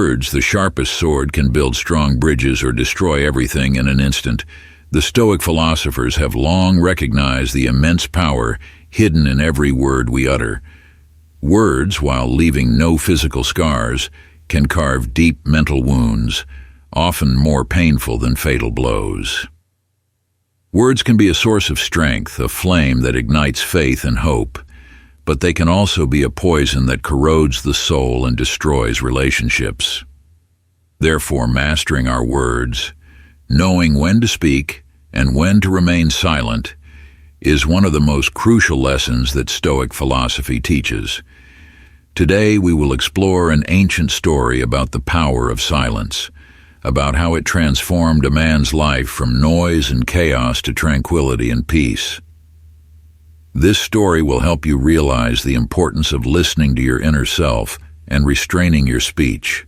words, the sharpest sword can build strong bridges or destroy everything in an instant, the Stoic philosophers have long recognized the immense power hidden in every word we utter. Words, while leaving no physical scars, can carve deep mental wounds, often more painful than fatal blows. Words can be a source of strength, a flame that ignites faith and hope, but they can also be a poison that corrodes the soul and destroys relationships. Therefore, mastering our words, knowing when to speak and when to remain silent, is one of the most crucial lessons that Stoic philosophy teaches. Today we will explore an ancient story about the power of silence, about how it transformed a man's life from noise and chaos to tranquility and peace. This story will help you realize the importance of listening to your inner self and restraining your speech,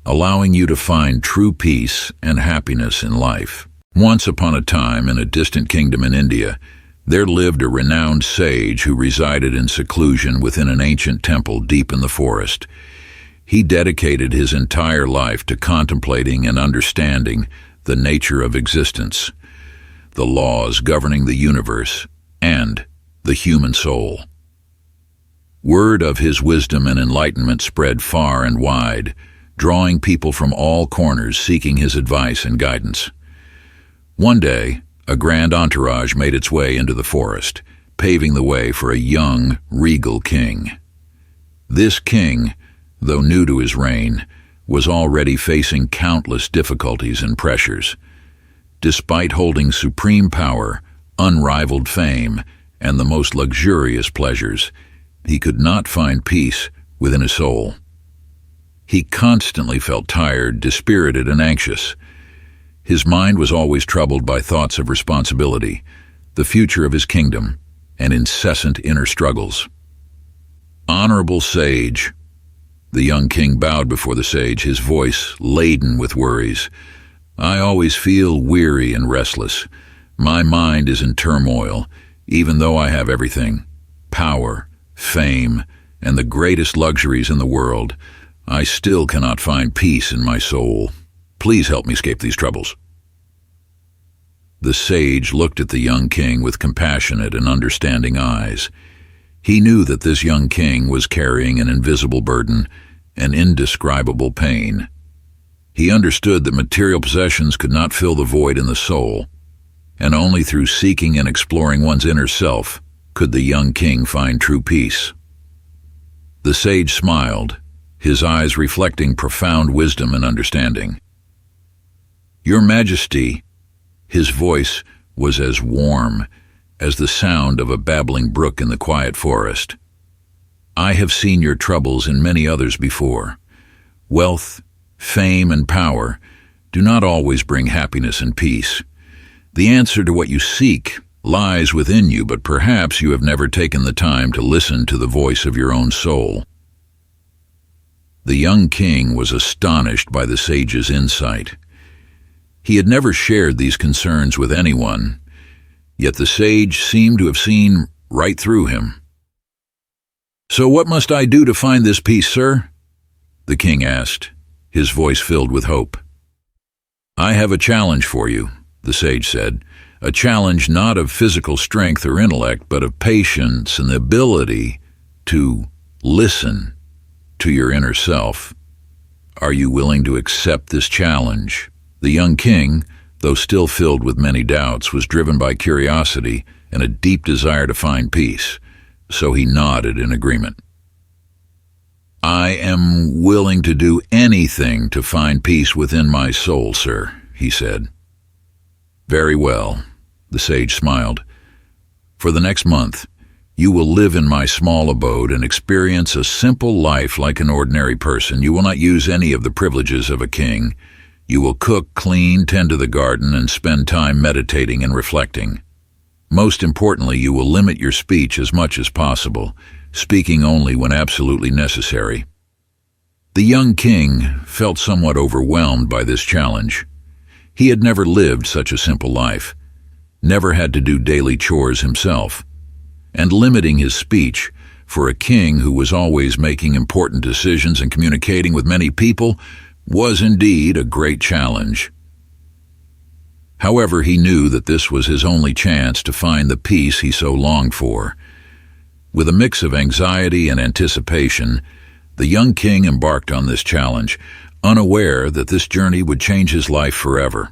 allowing you to find true peace and happiness in life. Once upon a time, in a distant kingdom in India, there lived a renowned sage who resided in seclusion within an ancient temple deep in the forest. He dedicated his entire life to contemplating and understanding the nature of existence, the laws governing the universe, and the human soul. Word of his wisdom and enlightenment spread far and wide, drawing people from all corners seeking his advice and guidance. One day, a grand entourage made its way into the forest, paving the way for a young, regal king. This king, though new to his reign, was already facing countless difficulties and pressures. Despite holding supreme power, unrivaled fame, and the most luxurious pleasures, he could not find peace within his soul. He constantly felt tired, dispirited, and anxious. His mind was always troubled by thoughts of responsibility, the future of his kingdom, and incessant inner struggles. "Honorable sage," the young king bowed before the sage, his voice laden with worries, "I always feel weary and restless. My mind is in turmoil, even though I have everything: power, fame, and the greatest luxuries in the world. I still cannot find peace in my soul. Please help me escape these troubles." The sage looked at the young king with compassionate and understanding eyes. He knew that this young king was carrying an invisible burden, an indescribable pain. He understood that material possessions could not fill the void in the soul, and only through seeking and exploring one's inner self could the young king find true peace. The sage smiled, his eyes reflecting profound wisdom and understanding. "Your Majesty," his voice was as warm as the sound of a babbling brook in the quiet forest, "I have seen your troubles in many others before. Wealth, fame, and power do not always bring happiness and peace. The answer to what you seek lies within you, but perhaps you have never taken the time to listen to the voice of your own soul." The young king was astonished by the sage's insight. He had never shared these concerns with anyone, yet the sage seemed to have seen right through him. "So what must I do to find this peace, sir?" the king asked, his voice filled with hope. "I have a challenge for you," the sage said, "a challenge not of physical strength or intellect, but of patience and the ability to listen to your inner self. Are you willing to accept this challenge?" The young king, though still filled with many doubts, was driven by curiosity and a deep desire to find peace, so he nodded in agreement. "I am willing to do anything to find peace within my soul, sir," he said. "Very well," the sage smiled. "For the next month, you will live in my small abode and experience a simple life like an ordinary person. You will not use any of the privileges of a king. You will cook, clean, tend to the garden, and spend time meditating and reflecting. Most importantly, you will limit your speech as much as possible, speaking only when absolutely necessary." The young king felt somewhat overwhelmed by this challenge. He had never lived such a simple life, never had to do daily chores himself, and limiting his speech for a king who was always making important decisions and communicating with many people was indeed a great challenge. However, he knew that this was his only chance to find the peace he so longed for. With a mix of anxiety and anticipation, the young king embarked on this challenge, unaware that this journey would change his life forever.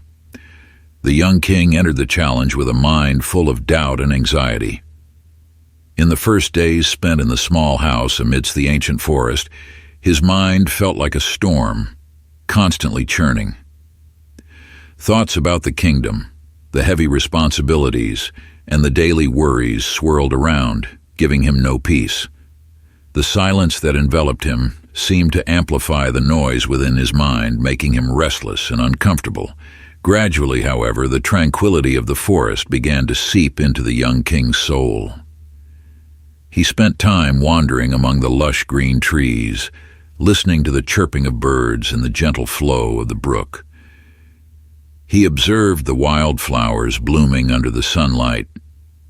The young king entered the challenge with a mind full of doubt and anxiety. In the first days spent in the small house amidst the ancient forest, his mind felt like a storm, constantly churning. Thoughts about the kingdom, the heavy responsibilities, and the daily worries swirled around, giving him no peace. The silence that enveloped him seemed to amplify the noise within his mind, making him restless and uncomfortable. Gradually, however, the tranquility of the forest began to seep into the young king's soul. He spent time wandering among the lush green trees, listening to the chirping of birds and the gentle flow of the brook. He observed the wildflowers blooming under the sunlight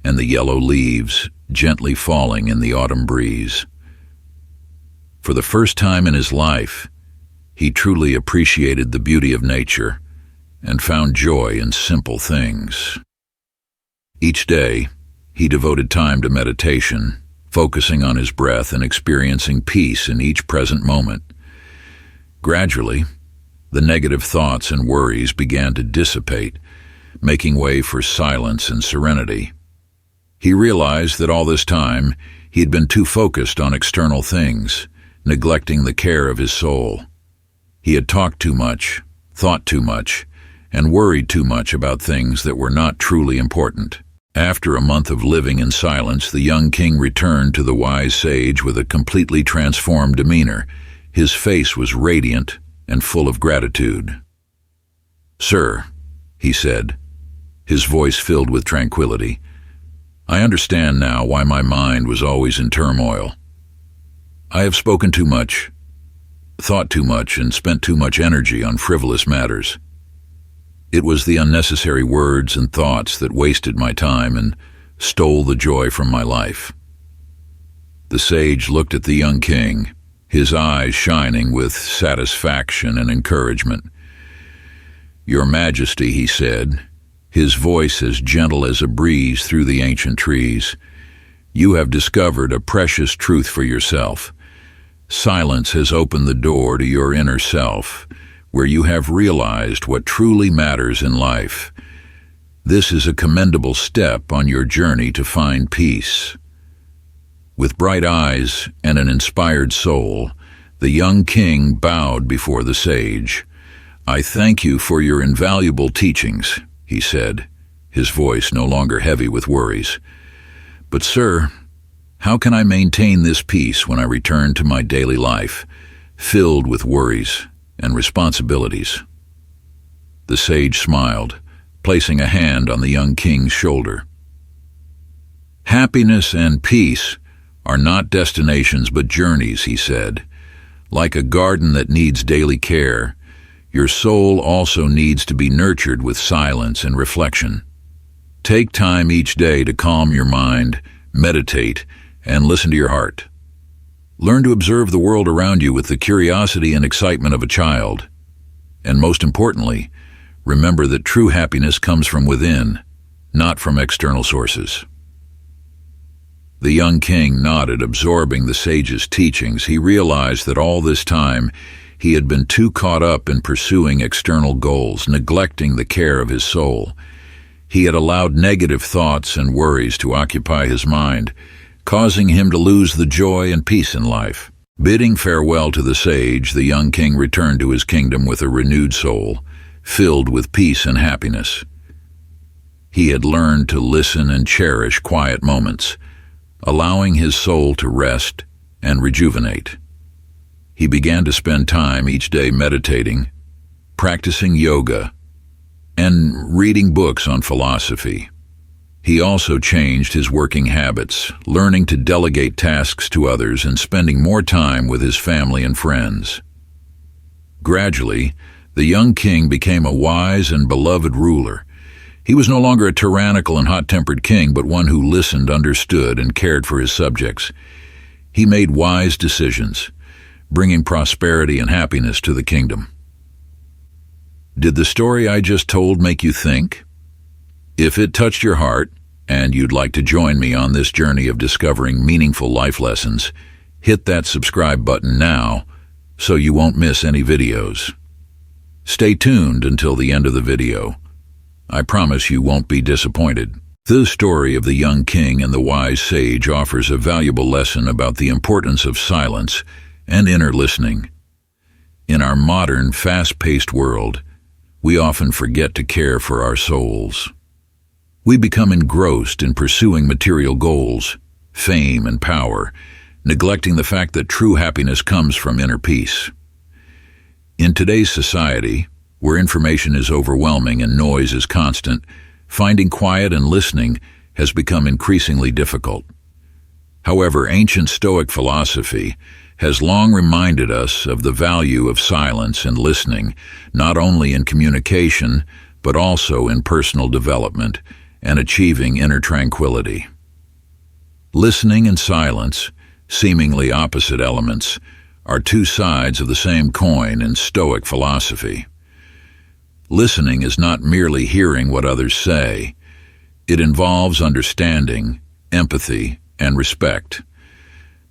and the yellow leaves gently falling in the autumn breeze. For the first time in his life, he truly appreciated the beauty of nature and found joy in simple things. Each day, he devoted time to meditation, focusing on his breath and experiencing peace in each present moment. Gradually, the negative thoughts and worries began to dissipate, making way for silence and serenity. He realized that all this time he had been too focused on external things, neglecting the care of his soul. He had talked too much, thought too much, and worried too much about things that were not truly important. After a month of living in silence, the young king returned to the wise sage with a completely transformed demeanor. His face was radiant and full of gratitude. "Sir," he said, his voice filled with tranquility, "I understand now why my mind was always in turmoil. I have spoken too much, thought too much, and spent too much energy on frivolous matters. It was the unnecessary words and thoughts that wasted my time and stole the joy from my life." The sage looked at the young king, his eyes shining with satisfaction and encouragement. "Your Majesty," he said, his voice as gentle as a breeze through the ancient trees, "you have discovered a precious truth for yourself. Silence has opened the door to your inner self, where you have realized what truly matters in life. This is a commendable step on your journey to find peace." With bright eyes and an inspired soul, the young king bowed before the sage. "I thank you for your invaluable teachings," he said, his voice no longer heavy with worries. "But sir, how can I maintain this peace when I return to my daily life, filled with worries and responsibilities?" The sage smiled, placing a hand on the young king's shoulder. "Happiness and peace are not destinations but journeys," he said. "Like a garden that needs daily care, your soul also needs to be nurtured with silence and reflection. Take time each day to calm your mind, meditate, and listen to your heart. Learn to observe the world around you with the curiosity and excitement of a child. And most importantly, remember that true happiness comes from within, not from external sources." The young king nodded, absorbing the sage's teachings. He realized that all this time he had been too caught up in pursuing external goals, neglecting the care of his soul. He had allowed negative thoughts and worries to occupy his mind, causing him to lose the joy and peace in life. Bidding farewell to the sage, the young king returned to his kingdom with a renewed soul, filled with peace and happiness. He had learned to listen and cherish quiet moments, allowing his soul to rest and rejuvenate. He began to spend time each day meditating, practicing yoga, and reading books on philosophy. He also changed his working habits, learning to delegate tasks to others and spending more time with his family and friends. Gradually, the young king became a wise and beloved ruler. He was no longer a tyrannical and hot-tempered king, but one who listened, understood, and cared for his subjects. He made wise decisions, bringing prosperity and happiness to the kingdom. Did the story I just told make you think? If it touched your heart, and you'd like to join me on this journey of discovering meaningful life lessons, hit that subscribe button now so you won't miss any videos. Stay tuned until the end of the video. I promise you won't be disappointed. The story of the young king and the wise sage offers a valuable lesson about the importance of silence and inner listening. In our modern, fast-paced world, we often forget to care for our souls. We become engrossed in pursuing material goals, fame and power, neglecting the fact that true happiness comes from inner peace. In today's society, where information is overwhelming and noise is constant, finding quiet and listening has become increasingly difficult. However, ancient Stoic philosophy has long reminded us of the value of silence and listening, not only in communication, but also in personal development and achieving inner tranquility. Listening and silence, seemingly opposite elements, are two sides of the same coin in Stoic philosophy. Listening is not merely hearing what others say. It involves understanding, empathy, and respect.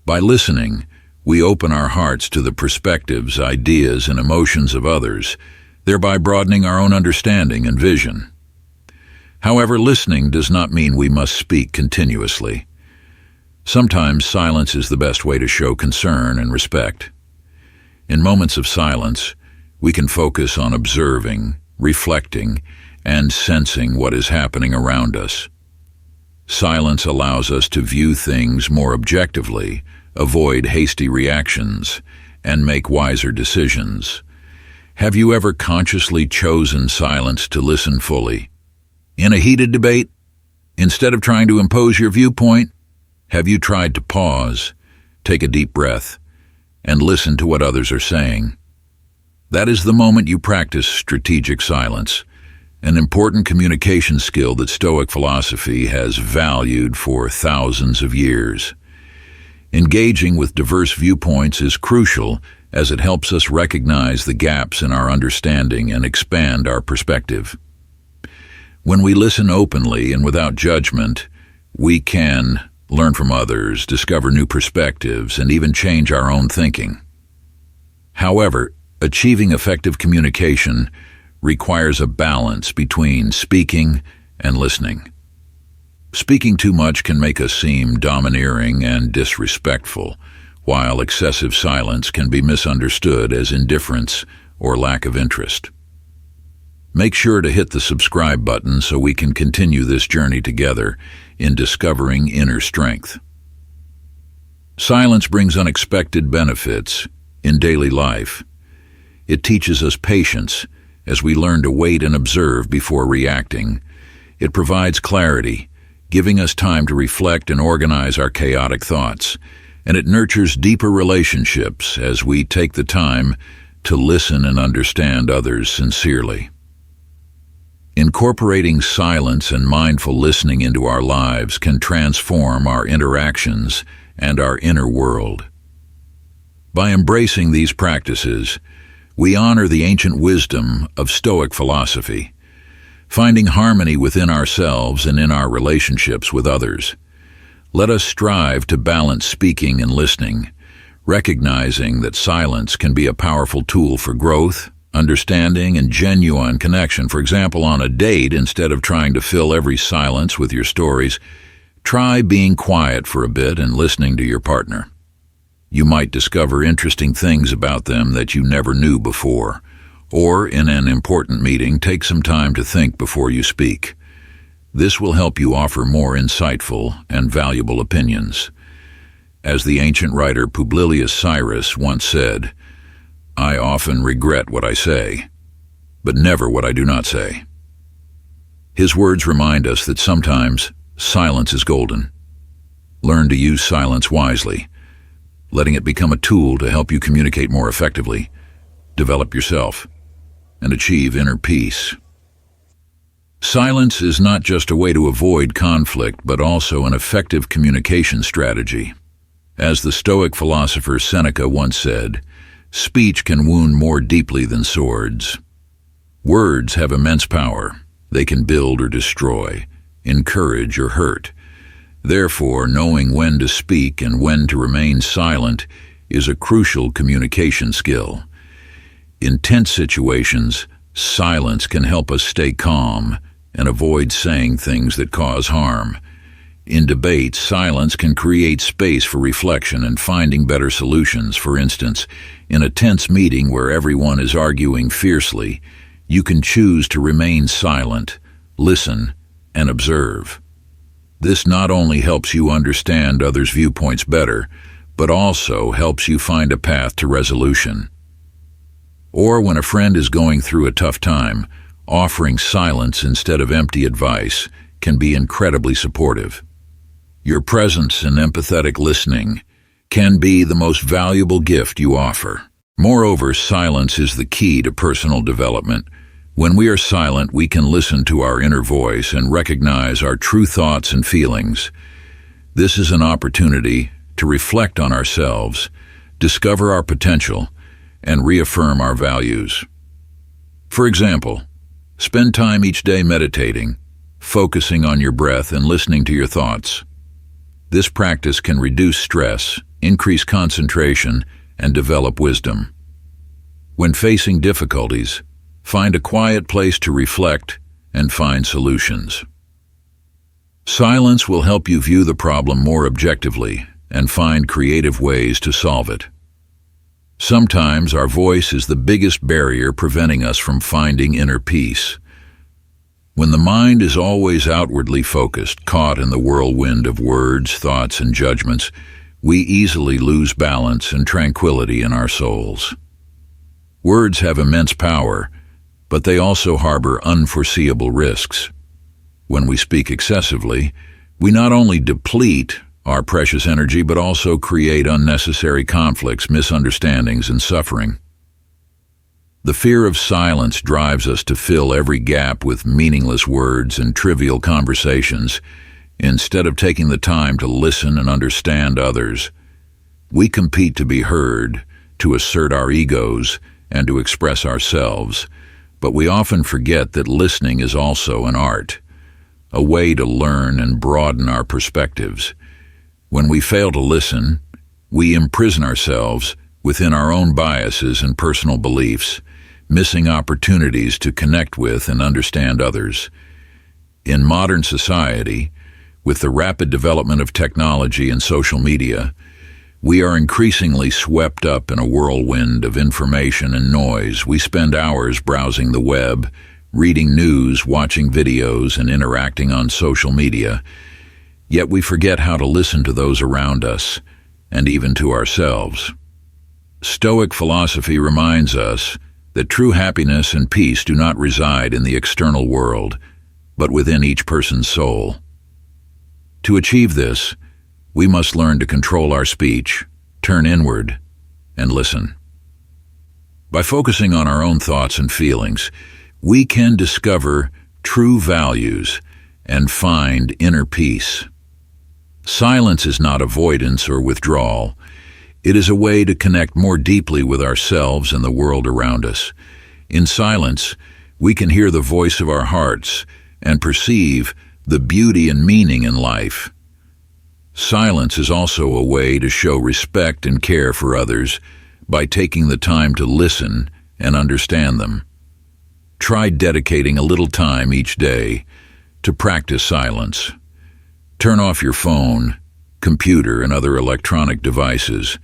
By listening, we open our hearts to the perspectives, ideas, and emotions of others, thereby broadening our own understanding and vision. However, listening does not mean we must speak continuously. Sometimes silence is the best way to show concern and respect. In moments of silence, we can focus on observing, reflecting, and sensing what is happening around us. Silence allows us to view things more objectively, avoid hasty reactions, and make wiser decisions. Have you ever consciously chosen silence to listen fully? In a heated debate, instead of trying to impose your viewpoint, have you tried to pause, take a deep breath, and listen to what others are saying? That is the moment you practice strategic silence, an important communication skill that Stoic philosophy has valued for thousands of years. Engaging with diverse viewpoints is crucial as it helps us recognize the gaps in our understanding and expand our perspective. When we listen openly and without judgment, we can learn from others, discover new perspectives, and even change our own thinking. However, achieving effective communication requires a balance between speaking and listening. Speaking too much can make us seem domineering and disrespectful, while excessive silence can be misunderstood as indifference or lack of interest. Make sure to hit the subscribe button so we can continue this journey together in discovering inner strength. Silence brings unexpected benefits in daily life. It teaches us patience as we learn to wait and observe before reacting. It provides clarity, giving us time to reflect and organize our chaotic thoughts. And it nurtures deeper relationships as we take the time to listen and understand others sincerely. Incorporating silence and mindful listening into our lives can transform our interactions and our inner world. By embracing these practices, we honor the ancient wisdom of Stoic philosophy, finding harmony within ourselves and in our relationships with others. Let us strive to balance speaking and listening, recognizing that silence can be a powerful tool for growth, understanding, and genuine connection. For example, on a date, instead of trying to fill every silence with your stories, try being quiet for a bit and listening to your partner. You might discover interesting things about them that you never knew before. Or, in an important meeting, take some time to think before you speak. This will help you offer more insightful and valuable opinions. As the ancient writer Publius Cyrus once said, "I often regret what I say, but never what I do not say." His words remind us that sometimes silence is golden. Learn to use silence wisely, letting it become a tool to help you communicate more effectively, develop yourself, and achieve inner peace. Silence is not just a way to avoid conflict, but also an effective communication strategy. As the Stoic philosopher Seneca once said, "Speech can wound more deeply than swords." Words have immense power. They can build or destroy, encourage or hurt. Therefore, knowing when to speak and when to remain silent is a crucial communication skill. In tense situations, silence can help us stay calm and avoid saying things that cause harm. In debate, silence can create space for reflection and finding better solutions. For instance, in a tense meeting where everyone is arguing fiercely, you can choose to remain silent, listen, and observe. This not only helps you understand others' viewpoints better, but also helps you find a path to resolution. Or when a friend is going through a tough time, offering silence instead of empty advice can be incredibly supportive. Your presence and empathetic listening can be the most valuable gift you offer. Moreover, silence is the key to personal development. When we are silent, we can listen to our inner voice and recognize our true thoughts and feelings. This is an opportunity to reflect on ourselves, discover our potential, and reaffirm our values. For example, spend time each day meditating, focusing on your breath and listening to your thoughts. This practice can reduce stress, increase concentration, and develop wisdom. When facing difficulties, find a quiet place to reflect and find solutions. Silence will help you view the problem more objectively and find creative ways to solve it. Sometimes our voice is the biggest barrier preventing us from finding inner peace. When the mind is always outwardly focused, caught in the whirlwind of words, thoughts, and judgments, we easily lose balance and tranquility in our souls. Words have immense power, but they also harbor unforeseeable risks. When we speak excessively, we not only deplete our precious energy, but also create unnecessary conflicts, misunderstandings, and suffering. The fear of silence drives us to fill every gap with meaningless words and trivial conversations. Instead of taking the time to listen and understand others, we compete to be heard, to assert our egos, and to express ourselves. But we often forget that listening is also an art, a way to learn and broaden our perspectives. When we fail to listen, we imprison ourselves within our own biases and personal beliefs, missing opportunities to connect with and understand others. In modern society, with the rapid development of technology and social media, we are increasingly swept up in a whirlwind of information and noise. We spend hours browsing the web, reading news, watching videos, and interacting on social media. Yet we forget how to listen to those around us, and even to ourselves. Stoic philosophy reminds us that true happiness and peace do not reside in the external world, but within each person's soul. To achieve this, we must learn to control our speech, turn inward, and listen. By focusing on our own thoughts and feelings, we can discover true values and find inner peace. Silence is not avoidance or withdrawal. It is a way to connect more deeply with ourselves and the world around us. In silence, we can hear the voice of our hearts and perceive the beauty and meaning in life. Silence is also a way to show respect and care for others by taking the time to listen and understand them. Try dedicating a little time each day to practice silence. Turn off your phone, computer, and other electronic devices.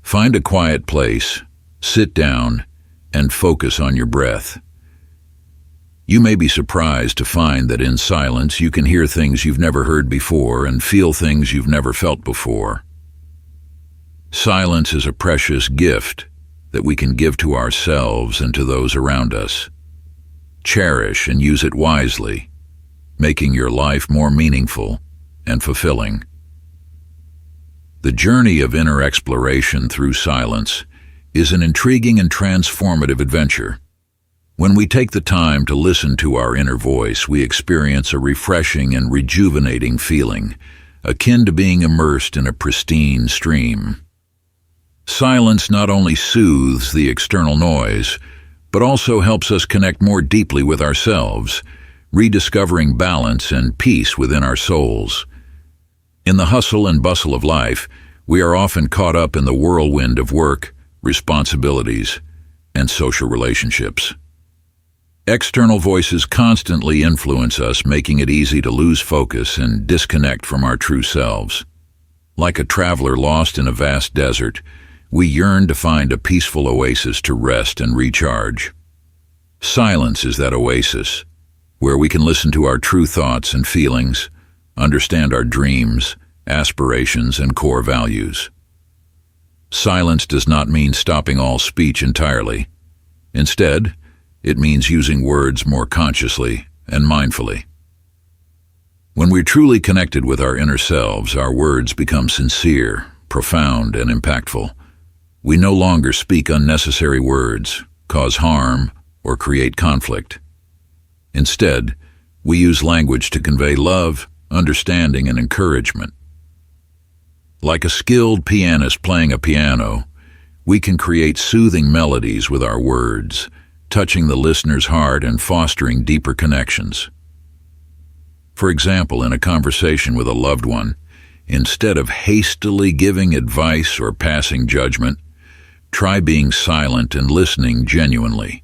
Find a quiet place, sit down, and focus on your breath. You may be surprised to find that in silence you can hear things you've never heard before and feel things you've never felt before. Silence is a precious gift that we can give to ourselves and to those around us. Cherish and use it wisely, making your life more meaningful and fulfilling. The journey of inner exploration through silence is an intriguing and transformative adventure. When we take the time to listen to our inner voice, we experience a refreshing and rejuvenating feeling, akin to being immersed in a pristine stream. Silence not only soothes the external noise, but also helps us connect more deeply with ourselves, rediscovering balance and peace within our souls. In the hustle and bustle of life, we are often caught up in the whirlwind of work, responsibilities, and social relationships. External voices constantly influence us, making it easy to lose focus and disconnect from our true selves. Like a traveler lost in a vast desert, we yearn to find a peaceful oasis to rest and recharge. Silence is that oasis, where we can listen to our true thoughts and feelings, understand our dreams, aspirations, and core values. Silence does not mean stopping all speech entirely. Instead, it means using words more consciously and mindfully. When we're truly connected with our inner selves, our words become sincere, profound, and impactful. We no longer speak unnecessary words, cause harm, or create conflict. Instead, we use language to convey love, understanding, and encouragement. Like a skilled pianist playing a piano, we can create soothing melodies with our words, touching the listener's heart and fostering deeper connections. For example, in a conversation with a loved one, instead of hastily giving advice or passing judgment, try being silent and listening genuinely.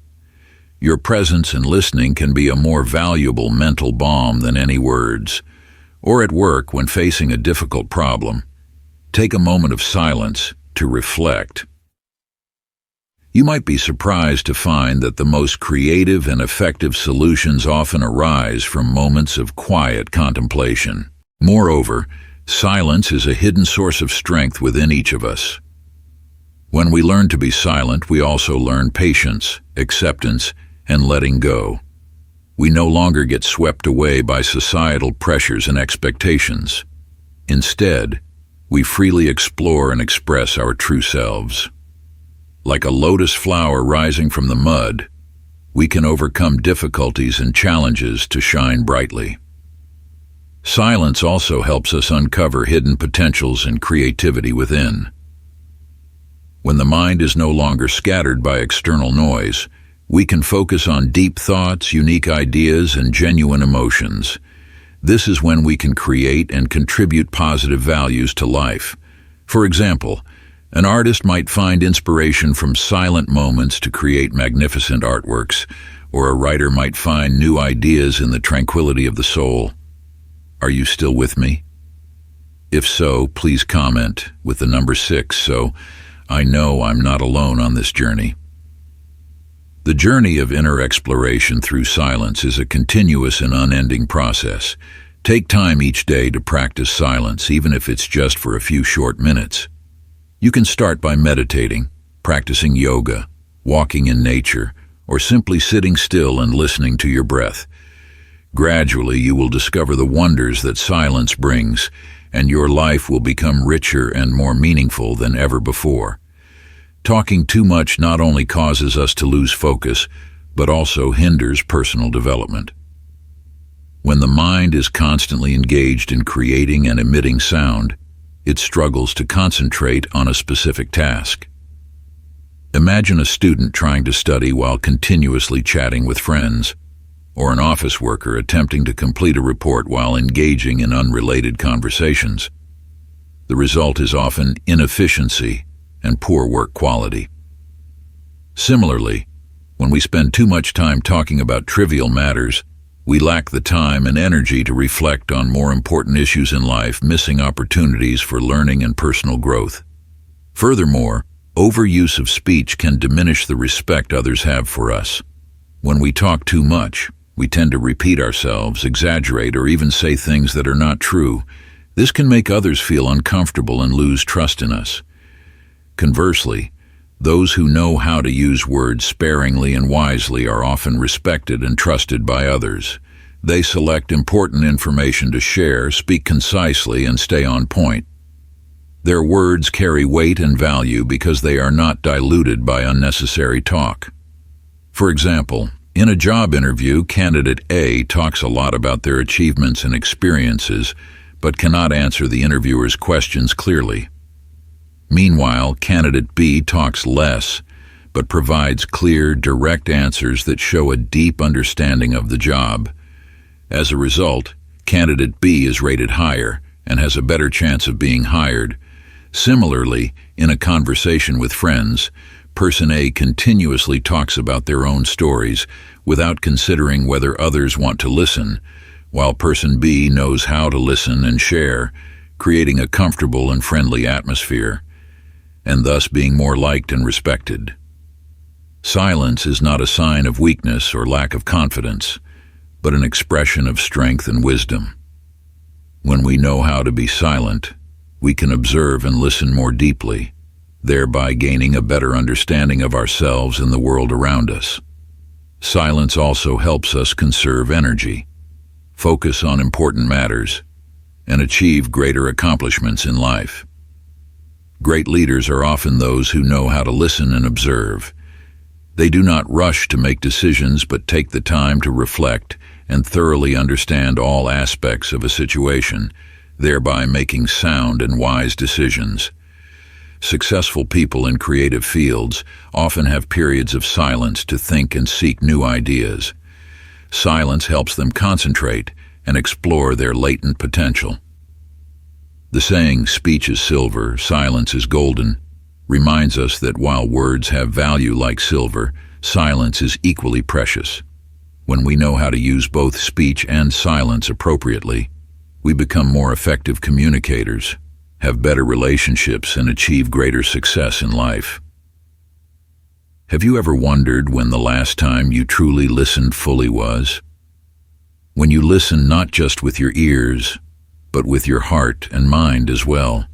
Your presence and listening can be a more valuable mental balm than any words. Or at work, when facing a difficult problem, take a moment of silence to reflect. You might be surprised to find that the most creative and effective solutions often arise from moments of quiet contemplation. Moreover, silence is a hidden source of strength within each of us. When we learn to be silent, we also learn patience, acceptance, and letting go. We no longer get swept away by societal pressures and expectations. Instead, we freely explore and express our true selves. Like a lotus flower rising from the mud, we can overcome difficulties and challenges to shine brightly. Silence also helps us uncover hidden potentials and creativity within. When the mind is no longer scattered by external noise, we can focus on deep thoughts, unique ideas, and genuine emotions. This is when we can create and contribute positive values to life. For example, an artist might find inspiration from silent moments to create magnificent artworks, or a writer might find new ideas in the tranquility of the soul. Are you still with me? If so, please comment with the number 6 so I know I'm not alone on this journey. The journey of inner exploration through silence is a continuous and unending process. Take time each day to practice silence, even if it's just for a few short minutes. You can start by meditating, practicing yoga, walking in nature, or simply sitting still and listening to your breath. Gradually, you will discover the wonders that silence brings, and your life will become richer and more meaningful than ever before. Talking too much not only causes us to lose focus, but also hinders personal development. When the mind is constantly engaged in creating and emitting sound, it struggles to concentrate on a specific task. Imagine a student trying to study while continuously chatting with friends, or an office worker attempting to complete a report while engaging in unrelated conversations. The result is often inefficiency and poor work quality. Similarly, when we spend too much time talking about trivial matters, we lack the time and energy to reflect on more important issues in life, missing opportunities for learning and personal growth. Furthermore, overuse of speech can diminish the respect others have for us. When we talk too much, we tend to repeat ourselves, exaggerate, or even say things that are not true. This can make others feel uncomfortable and lose trust in us. Conversely, those who know how to use words sparingly and wisely are often respected and trusted by others. They select important information to share, speak concisely, and stay on point. Their words carry weight and value because they are not diluted by unnecessary talk. For example, in a job interview, candidate A talks a lot about their achievements and experiences, but cannot answer the interviewer's questions clearly. Meanwhile, candidate B talks less, but provides clear, direct answers that show a deep understanding of the job. As a result, candidate B is rated higher and has a better chance of being hired. Similarly, in a conversation with friends, person A continuously talks about their own stories without considering whether others want to listen, while person B knows how to listen and share, creating a comfortable and friendly atmosphere, and thus being more liked and respected. Silence is not a sign of weakness or lack of confidence, but an expression of strength and wisdom. When we know how to be silent, we can observe and listen more deeply, thereby gaining a better understanding of ourselves and the world around us. Silence also helps us conserve energy, focus on important matters, and achieve greater accomplishments in life. Great leaders are often those who know how to listen and observe. They do not rush to make decisions but take the time to reflect and thoroughly understand all aspects of a situation, thereby making sound and wise decisions. Successful people in creative fields often have periods of silence to think and seek new ideas. Silence helps them concentrate and explore their latent potential. The saying, "Speech is silver, silence is golden," reminds us that while words have value like silver, silence is equally precious. When we know how to use both speech and silence appropriately, we become more effective communicators, have better relationships, and achieve greater success in life. Have you ever wondered when the last time you truly listened fully was? When you listen not just with your ears, but with your heart and mind as well,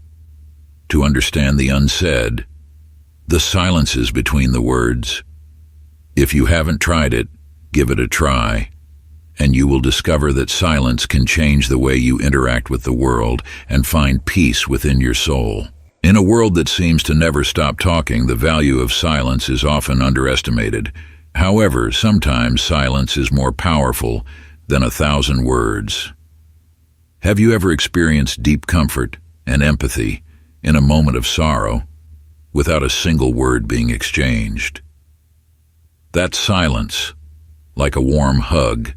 to understand the unsaid, the silences between the words. If you haven't tried it, give it a try, and you will discover that silence can change the way you interact with the world and find peace within your soul. In a world that seems to never stop talking, the value of silence is often underestimated. However, sometimes silence is more powerful than 1,000 words. Have you ever experienced deep comfort and empathy in a moment of sorrow without a single word being exchanged? That silence, like a warm hug,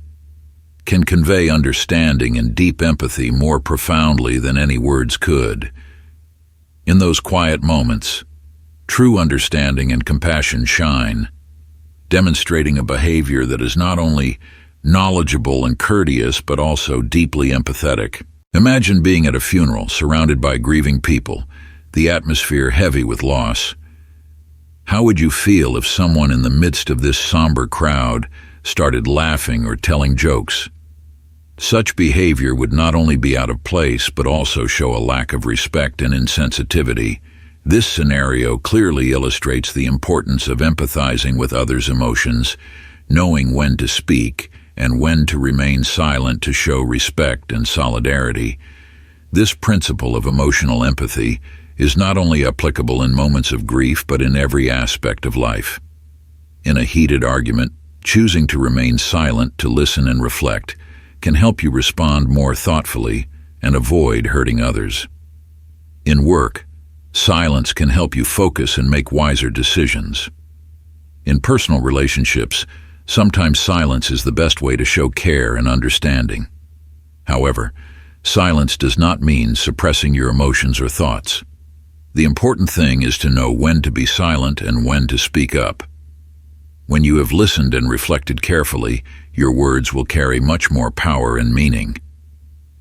can convey understanding and deep empathy more profoundly than any words could. In those quiet moments, true understanding and compassion shine, demonstrating a behavior that is not only knowledgeable and courteous but also deeply empathetic. Imagine being at a funeral surrounded by grieving people, the atmosphere heavy with loss. How would you feel if someone in the midst of this somber crowd started laughing or telling jokes? Such behavior would not only be out of place but also show a lack of respect and insensitivity. This scenario clearly illustrates the importance of empathizing with others' emotions, knowing when to speak and when to remain silent to show respect and solidarity. This principle of emotional empathy is not only applicable in moments of grief but in every aspect of life. In a heated argument, choosing to remain silent to listen and reflect can help you respond more thoughtfully and avoid hurting others. In work, silence can help you focus and make wiser decisions. In personal relationships, sometimes silence is the best way to show care and understanding. However, silence does not mean suppressing your emotions or thoughts. The important thing is to know when to be silent and when to speak up. When you have listened and reflected carefully, your words will carry much more power and meaning.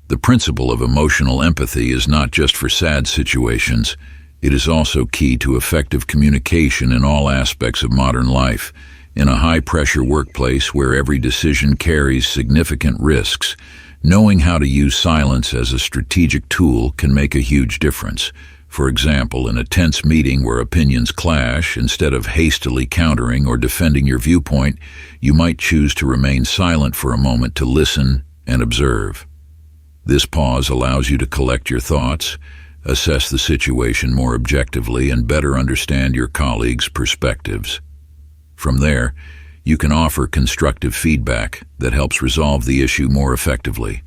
The principle of emotional empathy is not just for sad situations. It is also key to effective communication in all aspects of modern life. In a high-pressure workplace where every decision carries significant risks, knowing how to use silence as a strategic tool can make a huge difference. For example, in a tense meeting where opinions clash, instead of hastily countering or defending your viewpoint, you might choose to remain silent for a moment to listen and observe. This pause allows you to collect your thoughts, assess the situation more objectively, and better understand your colleagues' perspectives. From there, you can offer constructive feedback that helps resolve the issue more effectively.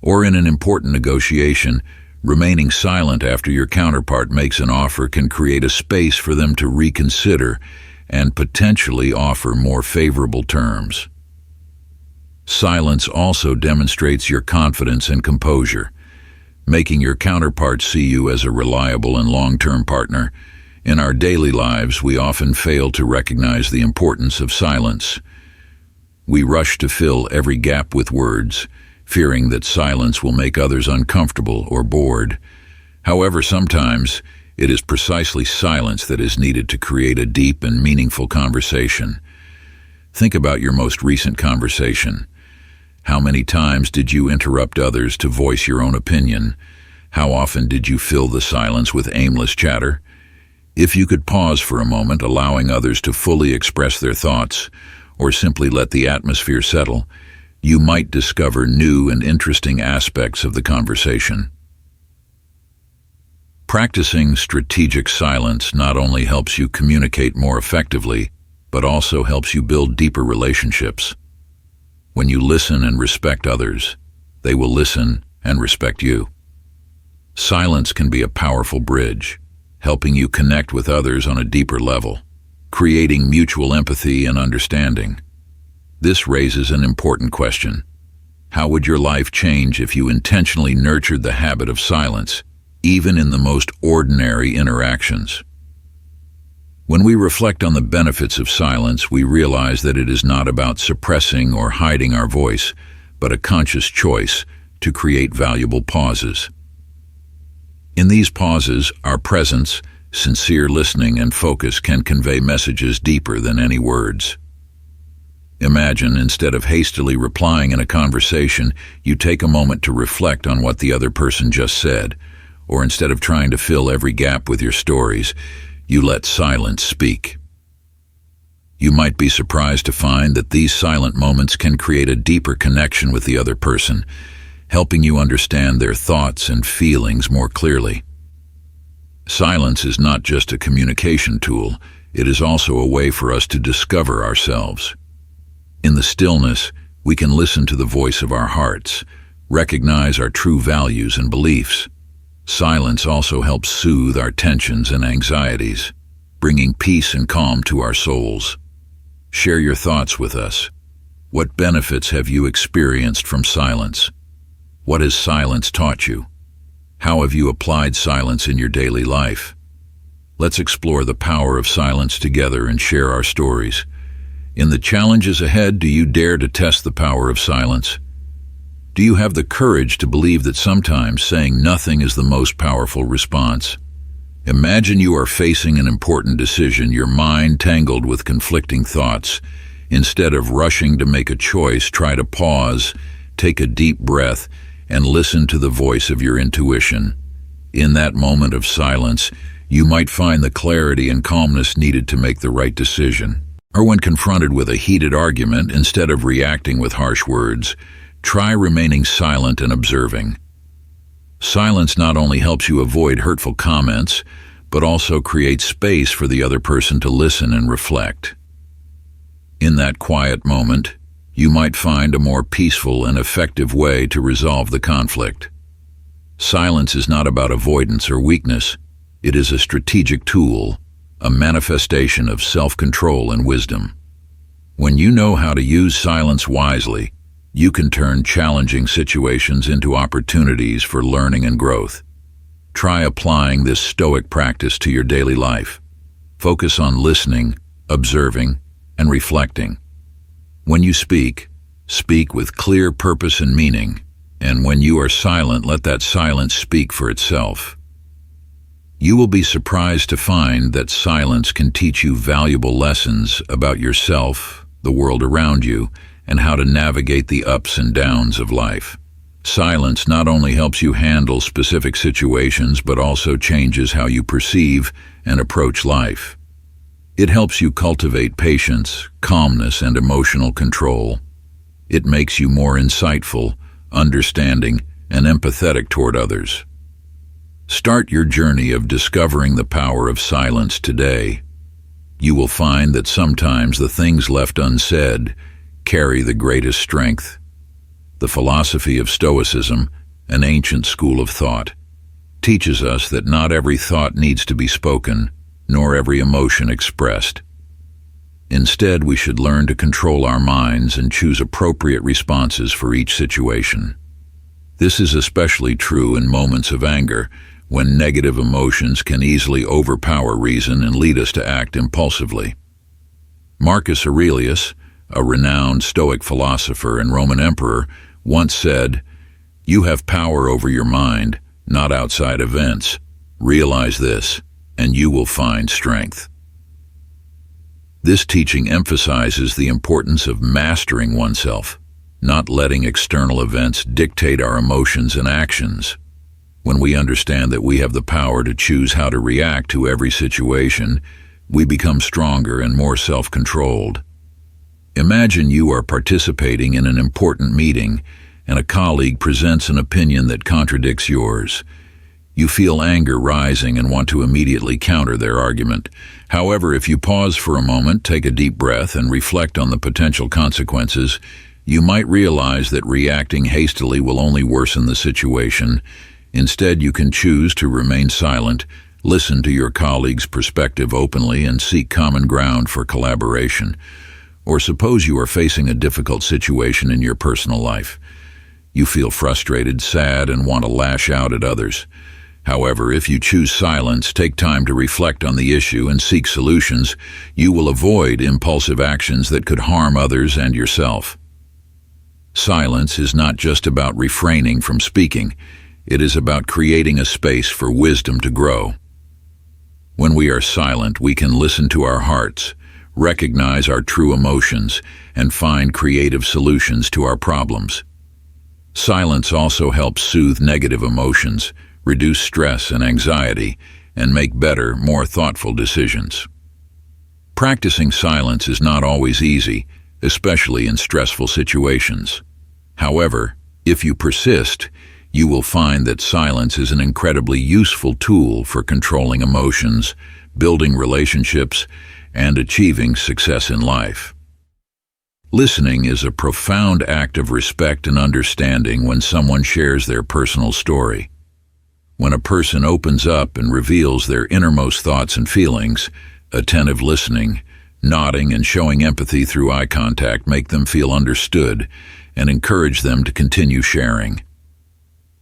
Or in an important negotiation, remaining silent after your counterpart makes an offer can create a space for them to reconsider and potentially offer more favorable terms. Silence also demonstrates your confidence and composure, making your counterpart see you as a reliable and long-term partner. In our daily lives, we often fail to recognize the importance of silence. We rush to fill every gap with words, fearing that silence will make others uncomfortable or bored. However, sometimes it is precisely silence that is needed to create a deep and meaningful conversation. Think about your most recent conversation. How many times did you interrupt others to voice your own opinion? How often did you fill the silence with aimless chatter? If you could pause for a moment, allowing others to fully express their thoughts, or simply let the atmosphere settle, you might discover new and interesting aspects of the conversation. Practicing strategic silence not only helps you communicate more effectively, but also helps you build deeper relationships. When you listen and respect others, they will listen and respect you. Silence can be a powerful bridge, helping you connect with others on a deeper level, creating mutual empathy and understanding. This raises an important question. How would your life change if you intentionally nurtured the habit of silence, even in the most ordinary interactions? When we reflect on the benefits of silence, we realize that it is not about suppressing or hiding our voice, but a conscious choice to create valuable pauses. In these pauses, our presence, sincere listening, and focus can convey messages deeper than any words. Imagine, instead of hastily replying in a conversation, you take a moment to reflect on what the other person just said, or instead of trying to fill every gap with your stories, you let silence speak. You might be surprised to find that these silent moments can create a deeper connection with the other person, helping you understand their thoughts and feelings more clearly. Silence is not just a communication tool, it is also a way for us to discover ourselves. In the stillness, we can listen to the voice of our hearts, recognize our true values and beliefs. Silence also helps soothe our tensions and anxieties, bringing peace and calm to our souls. Share your thoughts with us. What benefits have you experienced from silence? What has silence taught you? How have you applied silence in your daily life? Let's explore the power of silence together and share our stories. In the challenges ahead, do you dare to test the power of silence? Do you have the courage to believe that sometimes saying nothing is the most powerful response? Imagine you are facing an important decision, your mind tangled with conflicting thoughts. Instead of rushing to make a choice, try to pause, take a deep breath, and listen to the voice of your intuition. In that moment of silence, you might find the clarity and calmness needed to make the right decision. Or when confronted with a heated argument, instead of reacting with harsh words, try remaining silent and observing. Silence not only helps you avoid hurtful comments, but also creates space for the other person to listen and reflect. In that quiet moment, you might find a more peaceful and effective way to resolve the conflict. Silence is not about avoidance or weakness. It is a strategic tool, a manifestation of self-control and wisdom. When you know how to use silence wisely, you can turn challenging situations into opportunities for learning and growth. Try applying this Stoic practice to your daily life. Focus on listening, observing, and reflecting. When you speak, speak with clear purpose and meaning, and when you are silent, let that silence speak for itself. You will be surprised to find that silence can teach you valuable lessons about yourself, the world around you, and how to navigate the ups and downs of life. Silence not only helps you handle specific situations, but also changes how you perceive and approach life. It helps you cultivate patience, calmness, and emotional control. It makes you more insightful, understanding, and empathetic toward others. Start your journey of discovering the power of silence today. You will find that sometimes the things left unsaid carry the greatest strength. The philosophy of Stoicism, an ancient school of thought, teaches us that not every thought needs to be spoken, nor every emotion expressed. Instead, we should learn to control our minds and choose appropriate responses for each situation. This is especially true in moments of anger, when negative emotions can easily overpower reason and lead us to act impulsively. Marcus Aurelius, a renowned Stoic philosopher and Roman emperor, once said, "You have power over your mind, not outside events. Realize this, and you will find strength." This teaching emphasizes the importance of mastering oneself, not letting external events dictate our emotions and actions. When we understand that we have the power to choose how to react to every situation, we become stronger and more self-controlled. Imagine you are participating in an important meeting and a colleague presents an opinion that contradicts yours. You feel anger rising and want to immediately counter their argument. However, if you pause for a moment, take a deep breath, and reflect on the potential consequences, you might realize that reacting hastily will only worsen the situation. Instead, you can choose to remain silent, listen to your colleague's perspective openly, and seek common ground for collaboration. Or suppose you are facing a difficult situation in your personal life. You feel frustrated, sad, and want to lash out at others. However, if you choose silence, take time to reflect on the issue, and seek solutions, you will avoid impulsive actions that could harm others and yourself. Silence is not just about refraining from speaking. It is about creating a space for wisdom to grow. When we are silent, we can listen to our hearts, recognize our true emotions, and find creative solutions to our problems. Silence also helps soothe negative emotions, reduce stress and anxiety, and make better, more thoughtful decisions. Practicing silence is not always easy, especially in stressful situations. However, if you persist, you will find that silence is an incredibly useful tool for controlling emotions, building relationships, and achieving success in life. Listening is a profound act of respect and understanding when someone shares their personal story. When a person opens up and reveals their innermost thoughts and feelings, attentive listening, nodding and showing empathy through eye contact make them feel understood and encourage them to continue sharing.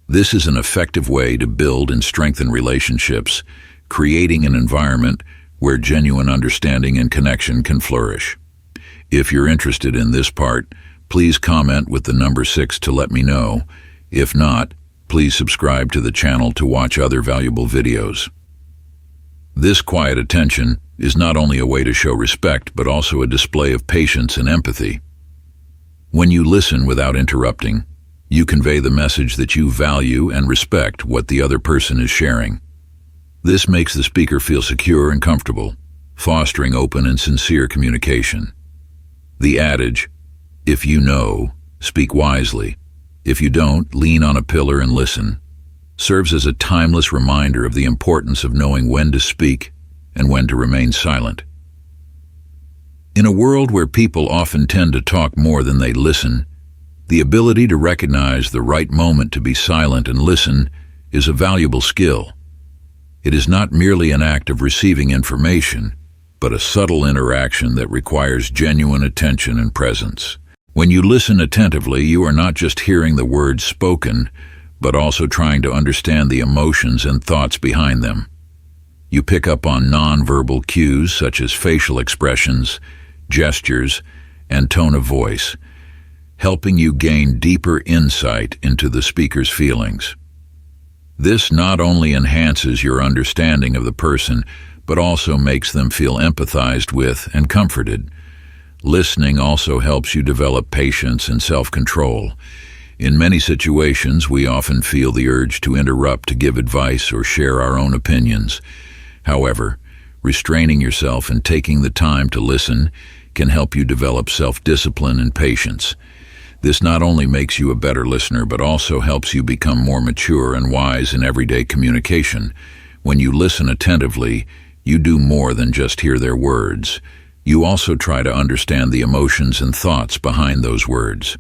This is an effective way to build and strengthen relationships, creating an environment where genuine understanding and connection can flourish. If you're interested in this part, please comment with the number 6 to let me know. If not, please subscribe to the channel to watch other valuable videos. This quiet attention is not only a way to show respect, but also a display of patience and empathy. When you listen without interrupting, you convey the message that you value and respect what the other person is sharing. This makes the speaker feel secure and comfortable, fostering open and sincere communication. The adage, "If you know, speak wisely. If you don't, lean on a pillar and listen," serves as a timeless reminder of the importance of knowing when to speak and when to remain silent. In a world where people often tend to talk more than they listen, the ability to recognize the right moment to be silent and listen is a valuable skill. It is not merely an act of receiving information, but a subtle interaction that requires genuine attention and presence. When you listen attentively, you are not just hearing the words spoken, but also trying to understand the emotions and thoughts behind them. You pick up on nonverbal cues such as facial expressions, gestures, and tone of voice, helping you gain deeper insight into the speaker's feelings. This not only enhances your understanding of the person, but also makes them feel empathized with and comforted. Listening also helps you develop patience and self-control. In many situations, we often feel the urge to interrupt, to give advice, or share our own opinions. However, restraining yourself and taking the time to listen can help you develop self-discipline and patience. This not only makes you a better listener, but also helps you become more mature and wise in everyday communication. When you listen attentively, you do more than just hear their words. You also try to understand the emotions and thoughts behind those words.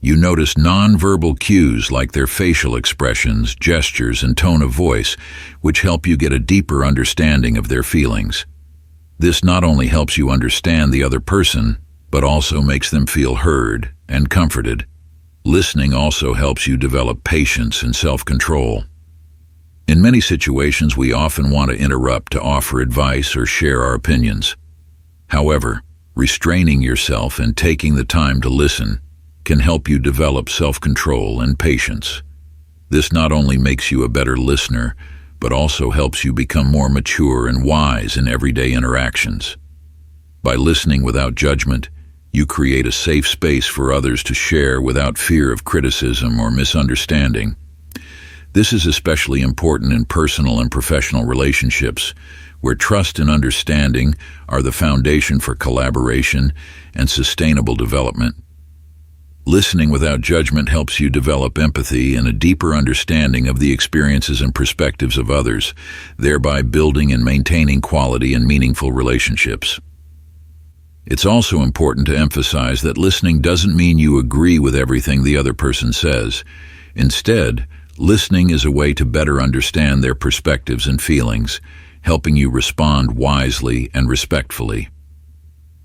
You notice nonverbal cues like their facial expressions, gestures, and tone of voice, which help you get a deeper understanding of their feelings. This not only helps you understand the other person, but also makes them feel heard and comforted. Listening also helps you develop patience and self-control. In many situations, we often want to interrupt to offer advice or share our opinions. However, restraining yourself and taking the time to listen can help you develop self-control and patience. This not only makes you a better listener, but also helps you become more mature and wise in everyday interactions. By listening without judgment, you create a safe space for others to share without fear of criticism or misunderstanding. This is especially important in personal and professional relationships, where trust and understanding are the foundation for collaboration and sustainable development. Listening without judgment helps you develop empathy and a deeper understanding of the experiences and perspectives of others, thereby building and maintaining quality and meaningful relationships. It's also important to emphasize that listening doesn't mean you agree with everything the other person says. Instead, listening is a way to better understand their perspectives and feelings, helping you respond wisely and respectfully.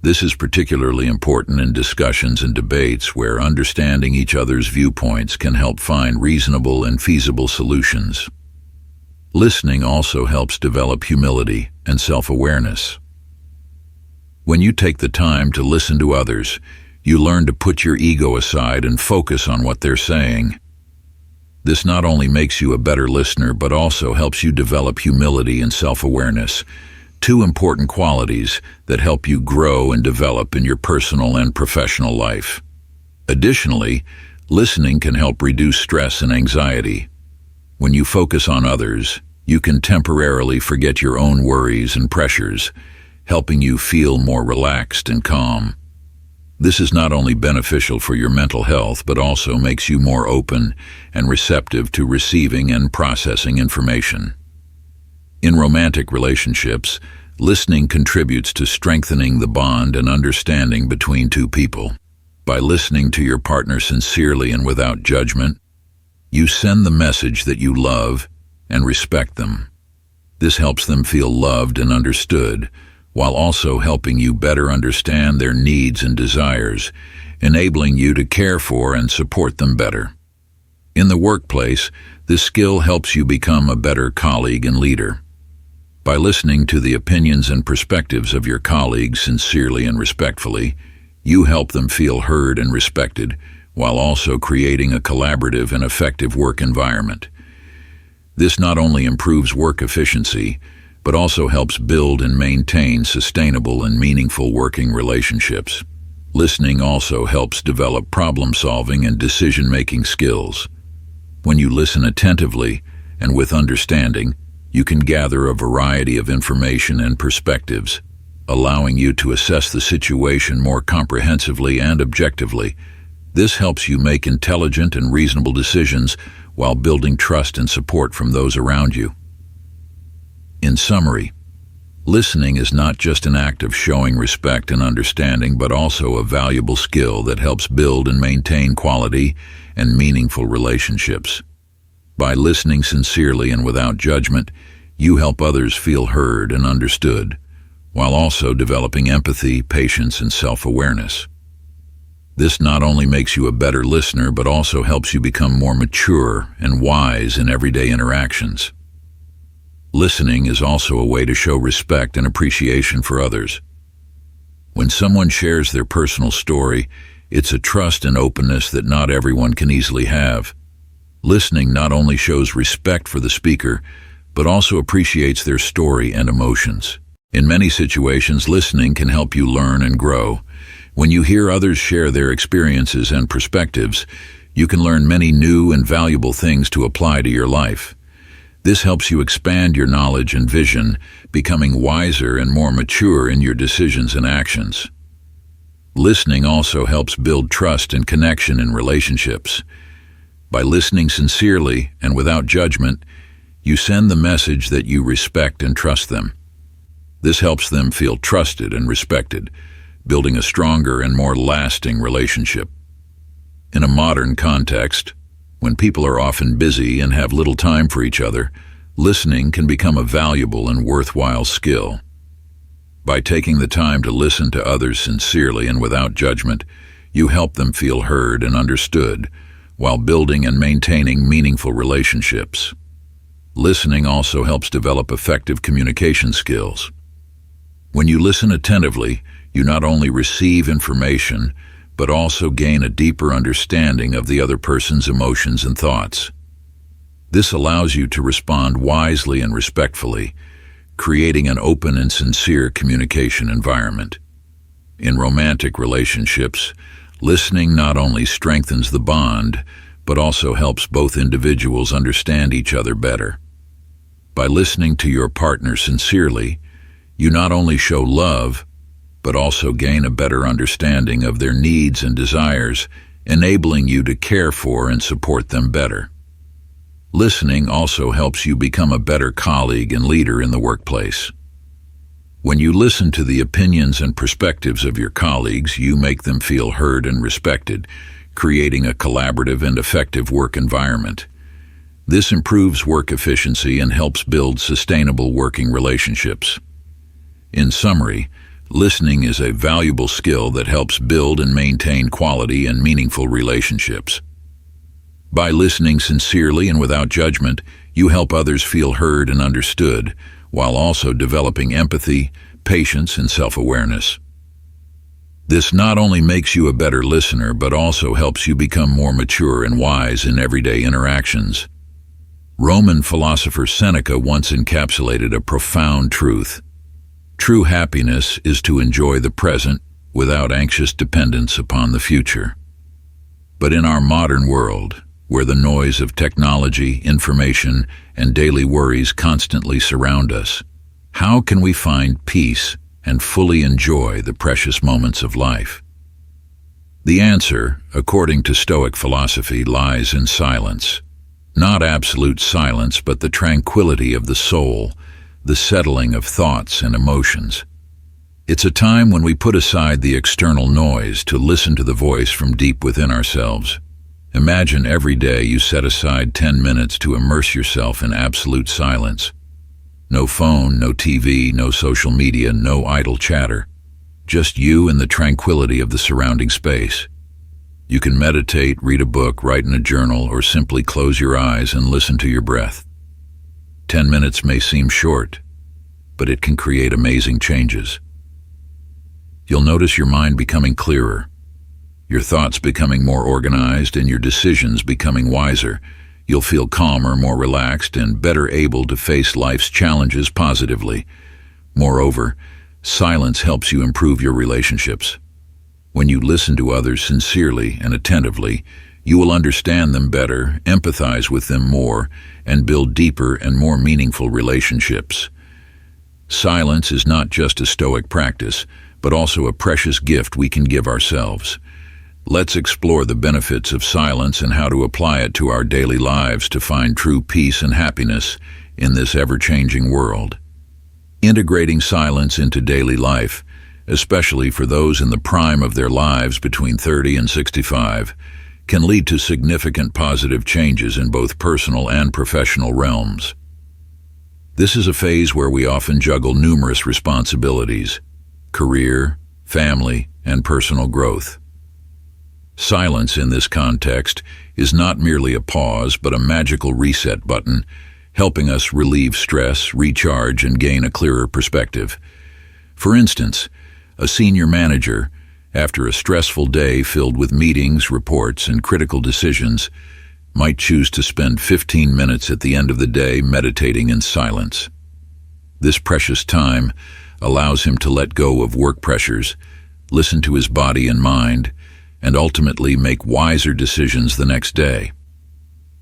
This is particularly important in discussions and debates where understanding each other's viewpoints can help find reasonable and feasible solutions. Listening also helps develop humility and self-awareness. When you take the time to listen to others, you learn to put your ego aside and focus on what they're saying. This not only makes you a better listener, but also helps you develop humility and self-awareness, two important qualities that help you grow and develop in your personal and professional life. Additionally, listening can help reduce stress and anxiety. When you focus on others, you can temporarily forget your own worries and pressures, helping you feel more relaxed and calm. This is not only beneficial for your mental health, but also makes you more open and receptive to receiving and processing information. In romantic relationships, listening contributes to strengthening the bond and understanding between two people. By listening to your partner sincerely and without judgment, you send the message that you love and respect them. This helps them feel loved and understood, while also helping you better understand their needs and desires, enabling you to care for and support them better. In the workplace, this skill helps you become a better colleague and leader. By listening to the opinions and perspectives of your colleagues sincerely and respectfully, you help them feel heard and respected, while also creating a collaborative and effective work environment. This not only improves work efficiency, but also helps build and maintain sustainable and meaningful working relationships. Listening also helps develop problem-solving and decision-making skills. When you listen attentively and with understanding, you can gather a variety of information and perspectives, allowing you to assess the situation more comprehensively and objectively. This helps you make intelligent and reasonable decisions while building trust and support from those around you. In summary, listening is not just an act of showing respect and understanding, but also a valuable skill that helps build and maintain quality and meaningful relationships. By listening sincerely and without judgment, you help others feel heard and understood, while also developing empathy, patience, and self-awareness. This not only makes you a better listener, but also helps you become more mature and wise in everyday interactions. Listening is also a way to show respect and appreciation for others. When someone shares their personal story, it's a trust and openness that not everyone can easily have. Listening not only shows respect for the speaker, but also appreciates their story and emotions. In many situations, listening can help you learn and grow. When you hear others share their experiences and perspectives, you can learn many new and valuable things to apply to your life. This helps you expand your knowledge and vision, becoming wiser and more mature in your decisions and actions. Listening also helps build trust and connection in relationships. By listening sincerely and without judgment, you send the message that you respect and trust them. This helps them feel trusted and respected, building a stronger and more lasting relationship. In a modern context, when people are often busy and have little time for each other, listening can become a valuable and worthwhile skill. By taking the time to listen to others sincerely and without judgment, you help them feel heard and understood, while building and maintaining meaningful relationships. Listening also helps develop effective communication skills. When you listen attentively, you not only receive information, but also gain a deeper understanding of the other person's emotions and thoughts. This allows you to respond wisely and respectfully, creating an open and sincere communication environment. In romantic relationships, listening not only strengthens the bond, but also helps both individuals understand each other better. By listening to your partner sincerely, you not only show love, but also gain a better understanding of their needs and desires, enabling you to care for and support them better. Listening also helps you become a better colleague and leader in the workplace. When you listen to the opinions and perspectives of your colleagues, you make them feel heard and respected, creating a collaborative and effective work environment. This improves work efficiency and helps build sustainable working relationships. In summary, listening is a valuable skill that helps build and maintain quality and meaningful relationships. By listening sincerely and without judgment, you help others feel heard and understood, while also developing empathy, patience, and self-awareness. This not only makes you a better listener, but also helps you become more mature and wise in everyday interactions. Roman philosopher Seneca once encapsulated a profound truth. True happiness is to enjoy the present without anxious dependence upon the future. But in our modern world, where the noise of technology, information, and daily worries constantly surround us, how can we find peace and fully enjoy the precious moments of life? The answer, according to Stoic philosophy, lies in silence. Not absolute silence, but the tranquility of the soul, the settling of thoughts and emotions. It's a time when we put aside the external noise to listen to the voice from deep within ourselves. Imagine every day you set aside 10 minutes to immerse yourself in absolute silence. No phone, no TV, no social media, no idle chatter. Just you and the tranquility of the surrounding space. You can meditate, read a book, write in a journal, or simply close your eyes and listen to your breath. 10 minutes may seem short, but it can create amazing changes. You'll notice your mind becoming clearer, your thoughts becoming more organized, and your decisions becoming wiser. You'll feel calmer, more relaxed, and better able to face life's challenges positively. Moreover, silence helps you improve your relationships. When you listen to others sincerely and attentively, you will understand them better, empathize with them more, and build deeper and more meaningful relationships. Silence is not just a Stoic practice, but also a precious gift we can give ourselves. Let's explore the benefits of silence and how to apply it to our daily lives to find true peace and happiness in this ever-changing world. Integrating silence into daily life, especially for those in the prime of their lives between 30 and 65, can lead to significant positive changes in both personal and professional realms. This is a phase where we often juggle numerous responsibilities: career, family, and personal growth. Silence in this context is not merely a pause, but a magical reset button, helping us relieve stress, recharge, and gain a clearer perspective. For instance, a senior manager, after a stressful day filled with meetings, reports, and critical decisions, might choose to spend 15 minutes at the end of the day meditating in silence. This precious time allows him to let go of work pressures, listen to his body and mind, and ultimately make wiser decisions the next day.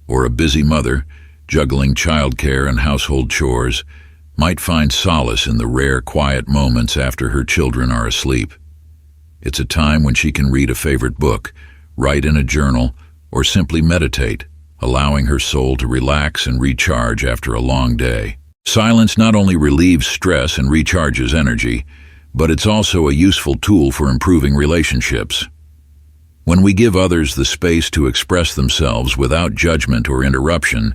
Or a busy mother, juggling childcare and household chores, might find solace in the rare quiet moments after her children are asleep. It's a time when she can read a favorite book, write in a journal, or simply meditate, allowing her soul to relax and recharge after a long day. Silence not only relieves stress and recharges energy, but it's also a useful tool for improving relationships. When we give others the space to express themselves without judgment or interruption,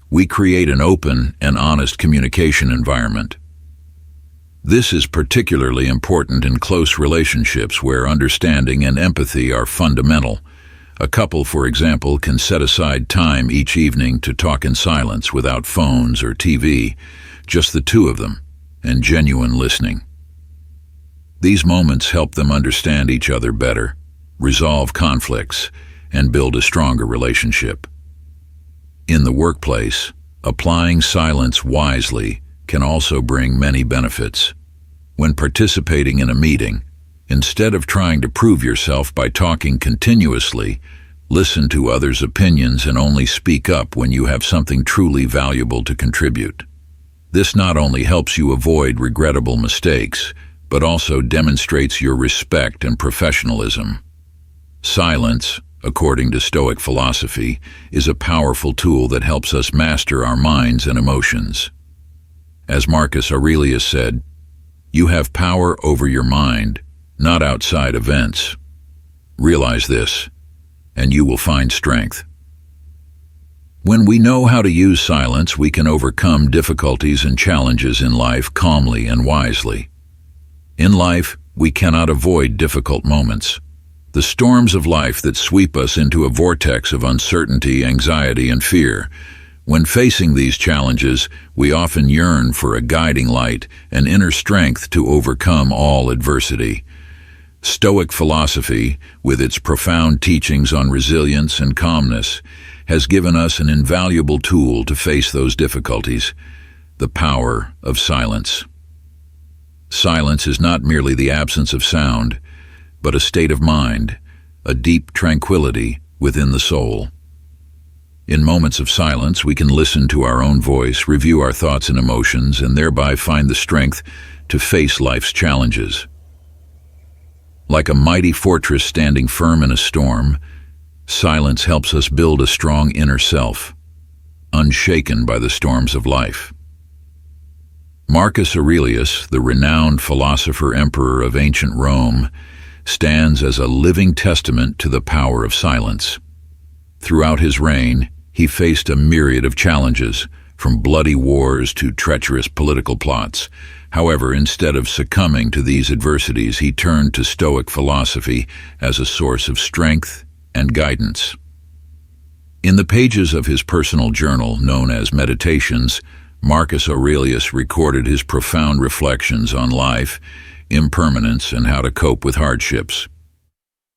we create an open and honest communication environment. This is particularly important in close relationships where understanding and empathy are fundamental. A couple, for example, can set aside time each evening to talk in silence without phones or TV, just the two of them, and genuine listening. These moments help them understand each other better, resolve conflicts, and build a stronger relationship. In the workplace, applying silence wisely can also bring many benefits. When participating in a meeting, instead of trying to prove yourself by talking continuously, listen to others' opinions and only speak up when you have something truly valuable to contribute. This not only helps you avoid regrettable mistakes, but also demonstrates your respect and professionalism. Silence, according to Stoic philosophy, is a powerful tool that helps us master our minds and emotions. As Marcus Aurelius said, "You have power over your mind, not outside events. Realize this, and you will find strength." When we know how to use silence, we can overcome difficulties and challenges in life calmly and wisely. In life, we cannot avoid difficult moments. The storms of life that sweep us into a vortex of uncertainty, anxiety, and fear. When facing these challenges, we often yearn for a guiding light, an inner strength to overcome all adversity. Stoic philosophy, with its profound teachings on resilience and calmness, has given us an invaluable tool to face those difficulties: the power of silence. Silence is not merely the absence of sound, but a state of mind, a deep tranquility within the soul. In moments of silence, we can listen to our own voice, review our thoughts and emotions, and thereby find the strength to face life's challenges. Like a mighty fortress standing firm in a storm, silence helps us build a strong inner self, unshaken by the storms of life. Marcus Aurelius, the renowned philosopher-emperor of ancient Rome, stands as a living testament to the power of silence. Throughout his reign, he faced a myriad of challenges, from bloody wars to treacherous political plots. However, instead of succumbing to these adversities, he turned to Stoic philosophy as a source of strength and guidance. In the pages of his personal journal, known as Meditations, Marcus Aurelius recorded his profound reflections on life, impermanence, and how to cope with hardships.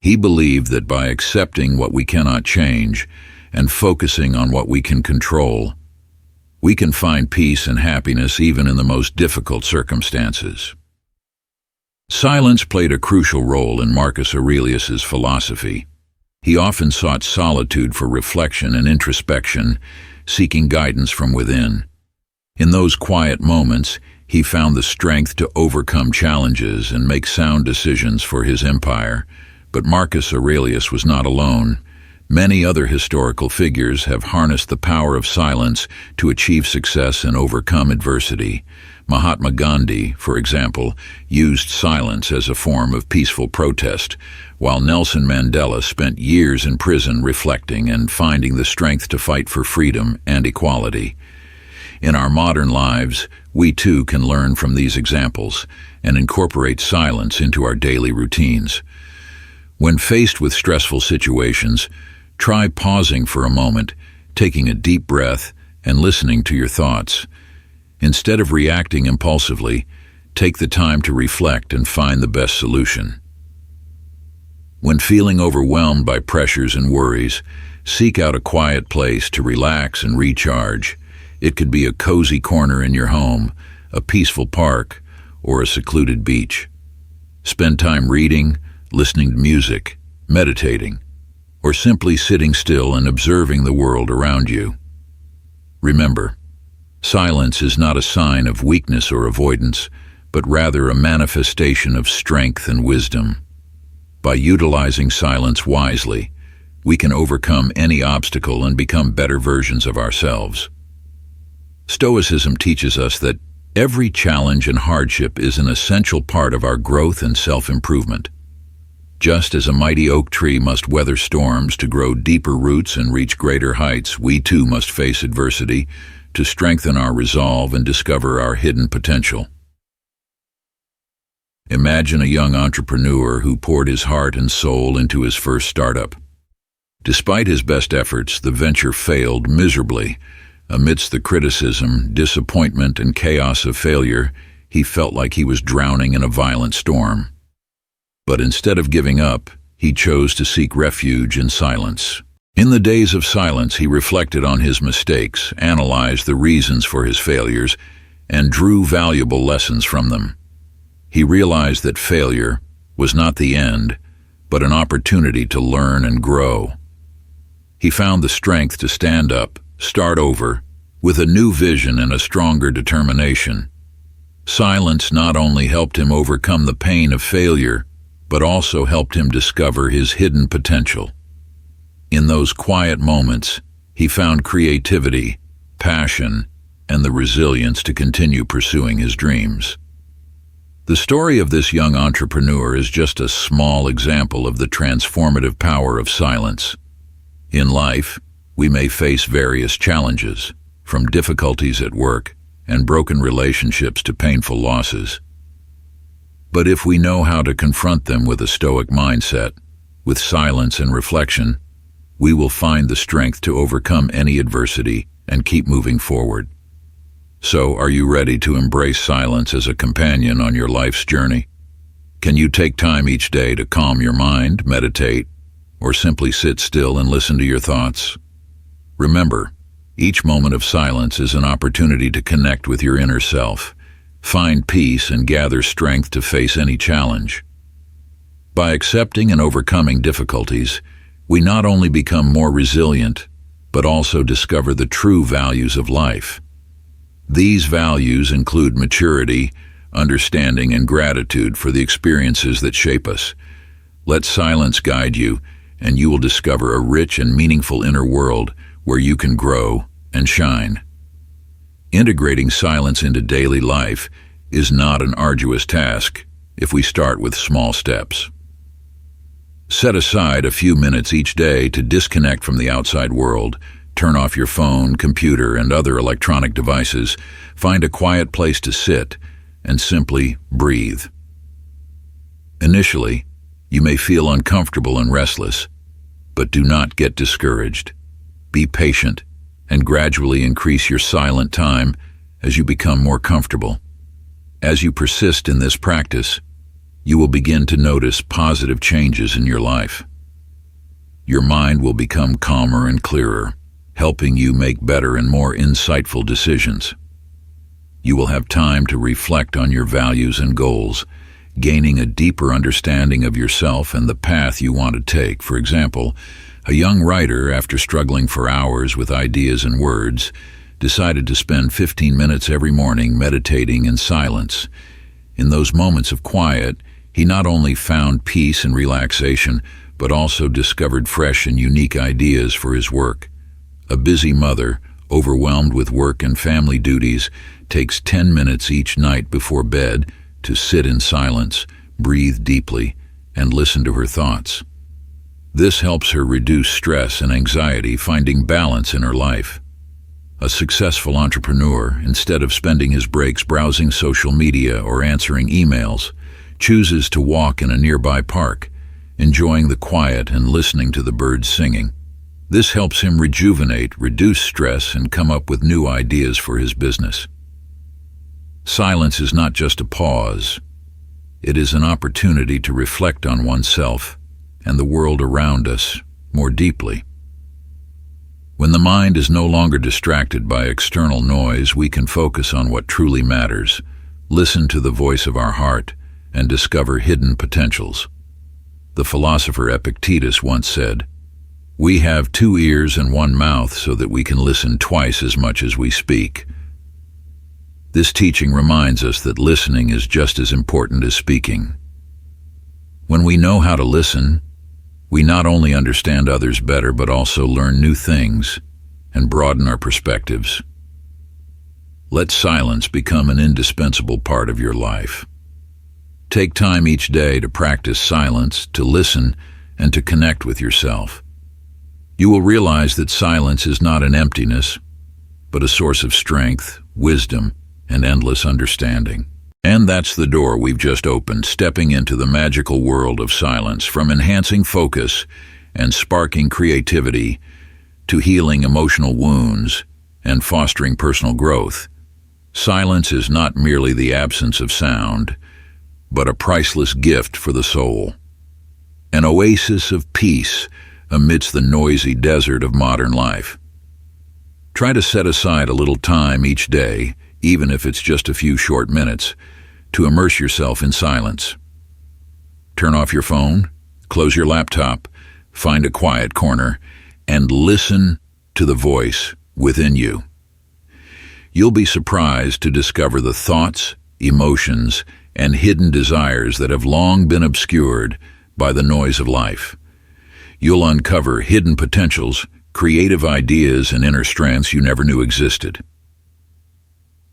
He believed that by accepting what we cannot change and focusing on what we can control, we can find peace and happiness even in the most difficult circumstances. Silence played a crucial role in Marcus Aurelius's philosophy. He often sought solitude for reflection and introspection, seeking guidance from within. In those quiet moments, he found the strength to overcome challenges and make sound decisions for his empire. But Marcus Aurelius was not alone. Many other historical figures have harnessed the power of silence to achieve success and overcome adversity. Mahatma Gandhi, for example, used silence as a form of peaceful protest, while Nelson Mandela spent years in prison reflecting and finding the strength to fight for freedom and equality. In our modern lives, we too can learn from these examples and incorporate silence into our daily routines. When faced with stressful situations, try pausing for a moment, taking a deep breath, and listening to your thoughts. Instead of reacting impulsively, take the time to reflect and find the best solution. When feeling overwhelmed by pressures and worries, seek out a quiet place to relax and recharge. It could be a cozy corner in your home, a peaceful park, or a secluded beach. Spend time reading, listening to music, meditating, or simply sitting still and observing the world around you. Remember, silence is not a sign of weakness or avoidance, but rather a manifestation of strength and wisdom. By utilizing silence wisely, we can overcome any obstacle and become better versions of ourselves. Stoicism teaches us that every challenge and hardship is an essential part of our growth and self-improvement. Just as a mighty oak tree must weather storms to grow deeper roots and reach greater heights, we too must face adversity to strengthen our resolve and discover our hidden potential. Imagine a young entrepreneur who poured his heart and soul into his first startup. Despite his best efforts, the venture failed miserably. Amidst the criticism, disappointment, and chaos of failure, he felt like he was drowning in a violent storm. But instead of giving up, he chose to seek refuge in silence. In the days of silence, he reflected on his mistakes, analyzed the reasons for his failures, and drew valuable lessons from them. He realized that failure was not the end, but an opportunity to learn and grow. He found the strength to stand up, start over, with a new vision and a stronger determination. Silence not only helped him overcome the pain of failure, but also helped him discover his hidden potential. In those quiet moments, he found creativity, passion, and the resilience to continue pursuing his dreams. The story of this young entrepreneur is just a small example of the transformative power of silence. In life, we may face various challenges, from difficulties at work and broken relationships to painful losses. But if we know how to confront them with a Stoic mindset, with silence and reflection, we will find the strength to overcome any adversity and keep moving forward. So, are you ready to embrace silence as a companion on your life's journey? Can you take time each day to calm your mind, meditate, or simply sit still and listen to your thoughts? Remember, each moment of silence is an opportunity to connect with your inner self, find peace, and gather strength to face any challenge. By accepting and overcoming difficulties, we not only become more resilient, but also discover the true values of life. These values include maturity, understanding, and gratitude for the experiences that shape us. Let silence guide you, and you will discover a rich and meaningful inner world where you can grow and shine. Integrating silence into daily life is not an arduous task if we start with small steps. Set aside a few minutes each day to disconnect from the outside world. Turn off your phone, computer, and other electronic devices. Find a quiet place to sit and simply breathe. Initially, you may feel uncomfortable and restless, but do not get discouraged. Be patient and gradually increase your silent time as you become more comfortable. As you persist in this practice, you will begin to notice positive changes in your life. Your mind will become calmer and clearer, helping you make better and more insightful decisions. You will have time to reflect on your values and goals, gaining a deeper understanding of yourself and the path you want to take. For example, a young writer, after struggling for hours with ideas and words, decided to spend 15 minutes every morning meditating in silence. In those moments of quiet, he not only found peace and relaxation, but also discovered fresh and unique ideas for his work. A busy mother, overwhelmed with work and family duties, takes 10 minutes each night before bed to sit in silence, breathe deeply, and listen to her thoughts. This helps her reduce stress and anxiety, finding balance in her life. A successful entrepreneur, instead of spending his breaks browsing social media or answering emails, chooses to walk in a nearby park, enjoying the quiet and listening to the birds singing. This helps him rejuvenate, reduce stress, and come up with new ideas for his business. Silence is not just a pause. It is an opportunity to reflect on oneself and the world around us more deeply. When the mind is no longer distracted by external noise, we can focus on what truly matters, listen to the voice of our heart, and discover hidden potentials. The philosopher Epictetus once said, "We have 2 ears and 1 mouth so that we can listen twice as much as we speak." This teaching reminds us that listening is just as important as speaking. When we know how to listen, we not only understand others better but also learn new things and broaden our perspectives. Let silence become an indispensable part of your life. Take time each day to practice silence, to listen, and to connect with yourself. You will realize that silence is not an emptiness, but a source of strength, wisdom, and endless understanding. And that's the door we've just opened, stepping into the magical world of silence, from enhancing focus and sparking creativity to healing emotional wounds and fostering personal growth. Silence is not merely the absence of sound, but a priceless gift for the soul. An oasis of peace amidst the noisy desert of modern life. Try to set aside a little time each day, even if it's just a few short minutes, to immerse yourself in silence. Turn off your phone, close your laptop, find a quiet corner, and listen to the voice within you. You'll be surprised to discover the thoughts, emotions, and hidden desires that have long been obscured by the noise of life. You'll uncover hidden potentials, creative ideas, and inner strengths you never knew existed.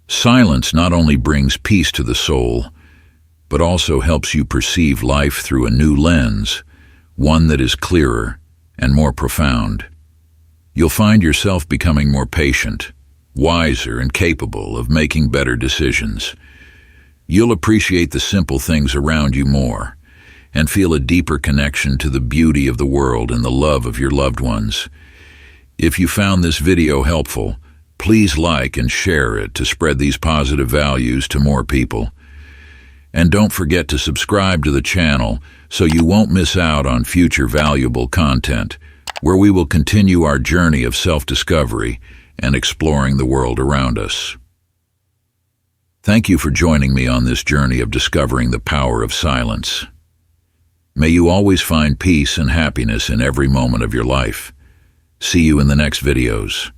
Silence not only brings peace to the soul, but also helps you perceive life through a new lens, one that is clearer and more profound. You'll find yourself becoming more patient, wiser, and capable of making better decisions. You'll appreciate the simple things around you more and feel a deeper connection to the beauty of the world and the love of your loved ones. If you found this video helpful, please like and share it to spread these positive values to more people. And don't forget to subscribe to the channel so you won't miss out on future valuable content, where we will continue our journey of self-discovery and exploring the world around us. Thank you for joining me on this journey of discovering the power of silence. May you always find peace and happiness in every moment of your life. See you in the next videos.